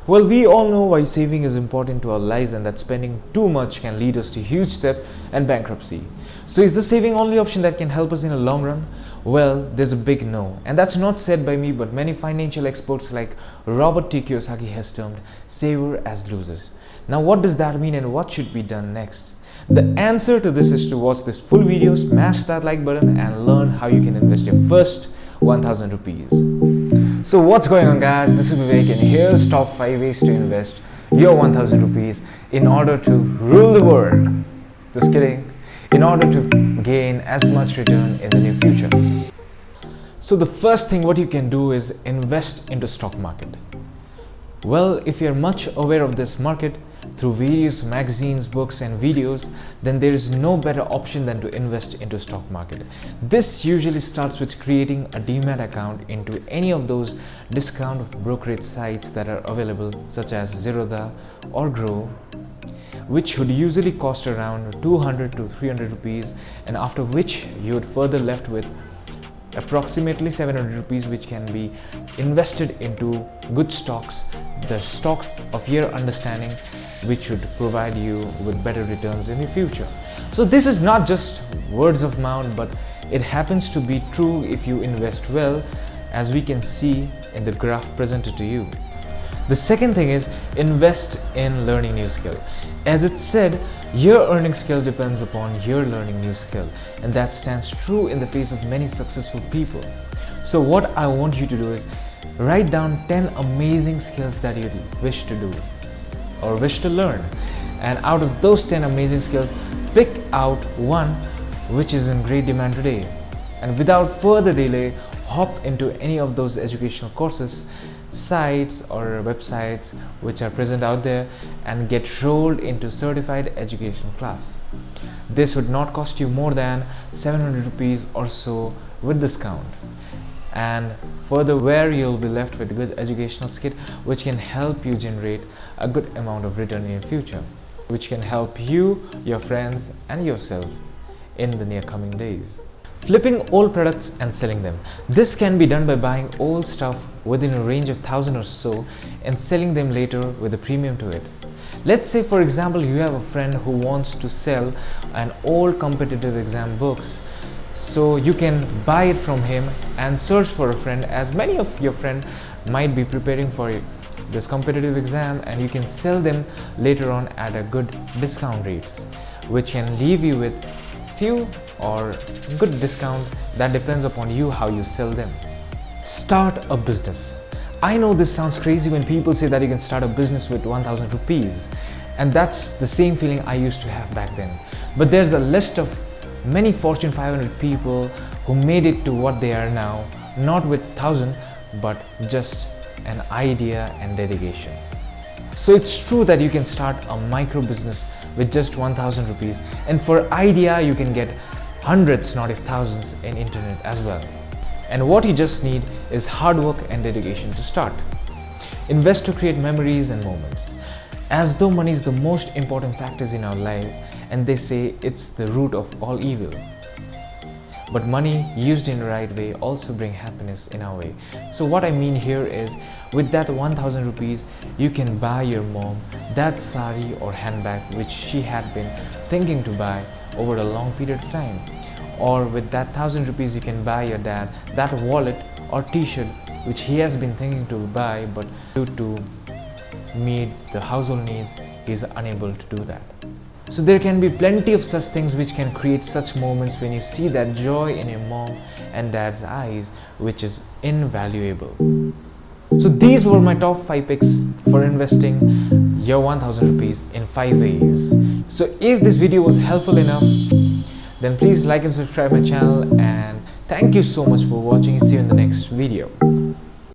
Well, we all know why saving is important to our lives and that spending too much can lead us to huge debt and bankruptcy. So is the saving only option that can help us in the long run? Well, there's a big no. And that's not said by me, but many financial experts like Robert T. Kiyosaki has termed saver as losers. Now, what does that mean and what should be done next? The answer to this is to watch this full video, smash that like button and learn how you can invest your first 1000 rupees. So what's going on, guys? This is Vivek and here's top 5 ways to invest your 1000 rupees in order to rule the world. Just kidding. In order to gain as much return in the near future. So the first thing what you can do is invest into stock market. Well, if you're much aware of this market through various magazines, books and videos, then there is no better option than to invest into stock market. This usually starts with creating a demat account into any of those discount brokerage sites that are available, such as Zerodha or Grove, which would usually cost around 200 to 300 rupees, and after which you would further left with approximately 700 rupees, which can be invested into good stocks, the stocks of your understanding, which would provide you with better returns in the future. So this is not just words of mouth, but it happens to be true if you invest well, as we can see in the graph presented to you. The second thing is invest in learning new skill. As it said, your earning skill depends upon your learning new skill, and that stands true in the face of many successful people. So what I want you to do is write down 10 amazing skills that you wish to do or wish to learn, and out of those 10 amazing skills, pick out one which is in great demand today, and without further delay, hop into any of those educational courses, sites or websites which are present out there and get rolled into certified education class. This would not cost you more than 700 rupees or so with discount, and further where you'll be left with good educational skill which can help you generate a good amount of return in your future, which can help you, your friends and yourself in the near coming days. Flipping old products and selling them. This can be done by buying old stuff within a range of 1000 or so and selling them later with a premium to it. Let's say, for example, you have a friend who wants to sell an old competitive exam books. So you can buy it from him and search for a friend, as many of your friends might be preparing for this competitive exam, and you can sell them later on at a good discount rates, which can leave you with few or good discount. That depends upon you how you sell them. Start a business. I know this sounds crazy when people say that you can start a business with 1000 rupees, and that's the same feeling I used to have back then. But there's a list of many Fortune 500 people who made it to what they are now, not with 1000 but just an idea and dedication. So it's true that you can start a micro business with just 1000 rupees, and for idea you can get hundreds, not if thousands, in internet as well. And what you just need is hard work and dedication to start. Invest to create memories and moments. As though money is the most important factors in our life, and they say it's the root of all evil. But money used in the right way also bring happiness in our way. So what I mean here is, with that 1000 rupees, you can buy your mom that sari or handbag which she had been thinking to buy over a long period of time. Or with that 1000 rupees, you can buy your dad that wallet or t-shirt which he has been thinking to buy, but due to meet the household needs, he is unable to do that. So there can be plenty of such things which can create such moments when you see that joy in your mom and dad's eyes, which is invaluable. So these were my top 5 picks for investing your 1000 rupees in 5 ways. So if this video was helpful enough, then please like and subscribe my channel, and thank you so much for watching. See you in the next video.